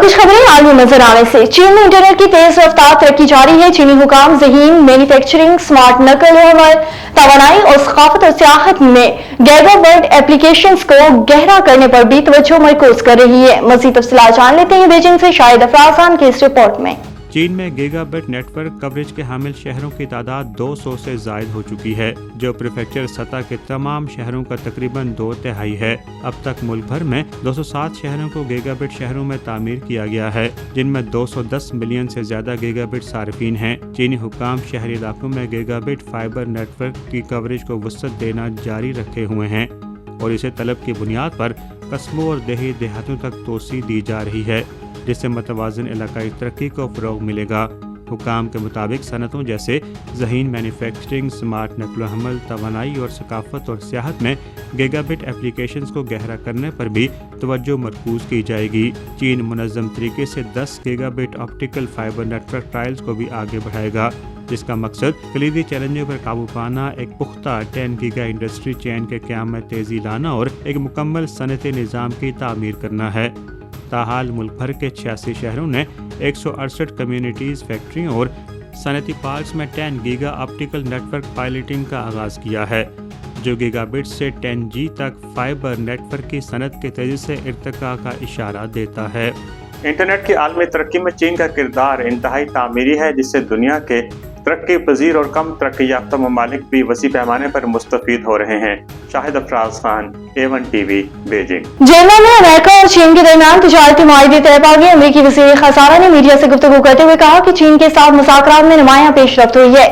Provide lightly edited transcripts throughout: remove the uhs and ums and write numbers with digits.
कुछ खबरें आलमी मंजराने से। चीन में इंटरनेट की तेज रफ्तार तरक्की जारी है। चीनी हुकाम ज़हीन, मैन्युफैक्चरिंग, स्मार्ट नकल अमल, तवानाई और सकाफत और सियाहत में गीगाबिट एप्लीकेशंस को गहरा करने पर भी तवज्जो मरकूज कर रही है। मज़ीद तफसीलात जान लेते हैं बीजिंग से शाहिद अफराज खान की इस रिपोर्ट में। चीन में गीगाबिट नेटवर्क कवरेज के हामिल शहरों की तादाद 200 से जायद हो चुकी है, जो प्रीफेक्चर सतह के तमाम शहरों का तकरीबन 2/3 है। अब तक मुल्क भर में 207 शहरों को गीगाबिट शहरों में तामीर किया गया है, जिनमें 210 मिलियन से ज्यादा गीगाबिट सार्फिन हैं। चीनी हुकाम शहरी इलाकों में गीगाबिट फाइबर नेटवर्क की कवरेज को वसअत देना जारी रखे हुए हैं और इसे तलब की बुनियाद पर कस्बों और देहातों तक तोसी दी जा रही है, जिससे मतवाज़न इलाकाई तरक्की को फ़रोग़ मिलेगा। हुकाम के मुताबिक सनतों जैसे ज़हीन, मैन्युफैक्चरिंग, स्मार्ट नक़्ल हमल, तवानाई और सकाफ़त और सियाहत में गीगाबिट एप्लीकेशंस को गहरा करने पर भी तवज्जो मरकूज़ की जाएगी। चीन मुनज़्ज़म तरीके से 10 gigabit optical fibre network trials को भी आगे बढ़ाएगा, जिसका मकसद कलीदी चैलेंजों पर काबू पाना, एक पुख्ता 10 गीगा इंडस्ट्री चैन के क़याम में तेज़ी लाना और एक मुकम्मल सनती निज़ाम की तामीर करना है। ताहाल मुल्क भर के 86 शहरों ने 168 कम्युनिटीज़, फैक्ट्रियों और सनती पार्क्स में 10 गीगा ऑप्टिकल नेटवर्क पायलटिंग का आगाज़ किया है, जो गीगाबिट से 10G तक फाइबर नेटवर्क की सनत के तेज़ी से इर्तिका का इशारा देता है। इंटरनेट की आलमी तरक्की में चीन का किरदार इंतहाई तामीरी है, जिससे दुनिया के तरक्की पजीर और कम तरक्की याफ्ता ममालिक भी वसी पैमाने पर मुस्तफीद हो रहे हैं। Shahid Afraz Khan, A1 TV, Beijing. Geneva में अमेरिका और चीन के दरमियान तिजारती मुआहदे तय पा गए। अमेरिकी वज़ीर ख़ज़ाना ने मीडिया से गुफ्तगू करते हुए कहा कि चीन के साथ मुज़ाकरात में नुमायां पेशरफ्त हुई है।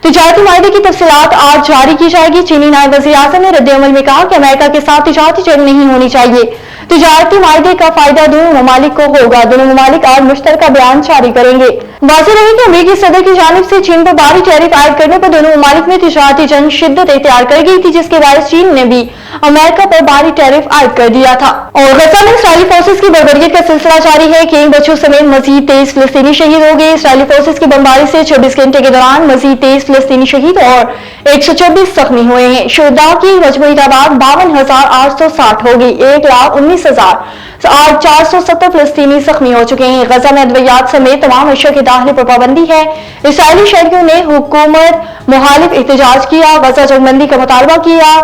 तिजारती मुआहदे की तफसीलात आज जारी की जाएगी। चीनी नायब वज़ीर आज़म ने रद्द-ए-अमल में कहा कि अमेरिका के साथ तिजारती जंग नहीं होनी चाहिए। तिजारती मुआहदे का फायदा दोनों ममालिक को होगा। दोनों ममालिक आज मुश्तरका बयान जारी करेंगे। वाज़ेह रहे कि अमेरिकी सदर की जानिब से चीन पर भारी टैरिफ आयद करने पर दोनों ममालिक में तिजारती जंग शिद्दत इख्तियार कर गई थी, जिसके बाद चीन ने भी अमेरिका पर भारी टैरिफ आयद कर दिया था। और गजा में इसराइली फोर्सेस की बर्बरियत का सिलसिला जारी है। 1 बच्चों समेत मजीद 23 फिलिस्तीनी शहीद हो गए। इसराइली फोर्सेस की बमबारी से 24 घंटे के दौरान मजीद 23 फिलिस्तीनी शहीद और 124 जख्मी हुए हैं। शुहदा की मजमूई तादाद 52,860 होगी। 1,19,470 फिलिस्तीनी जख्मी हो चुके हैं। गजा में अद्वियात समेत तमाम अशिया के दाखिले पर पाबंदी है। इसराइली शहरियों ने हुकूमत मुखालिफ एहतजाज किया, गजा जंगबंदी का मुतालबा किया।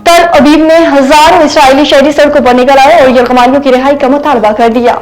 तल अबीब में हजारों इसराइली शहरी सड़कों पर निकल आए और यरगमालियों की रिहाई का मुतालबा कर दिया।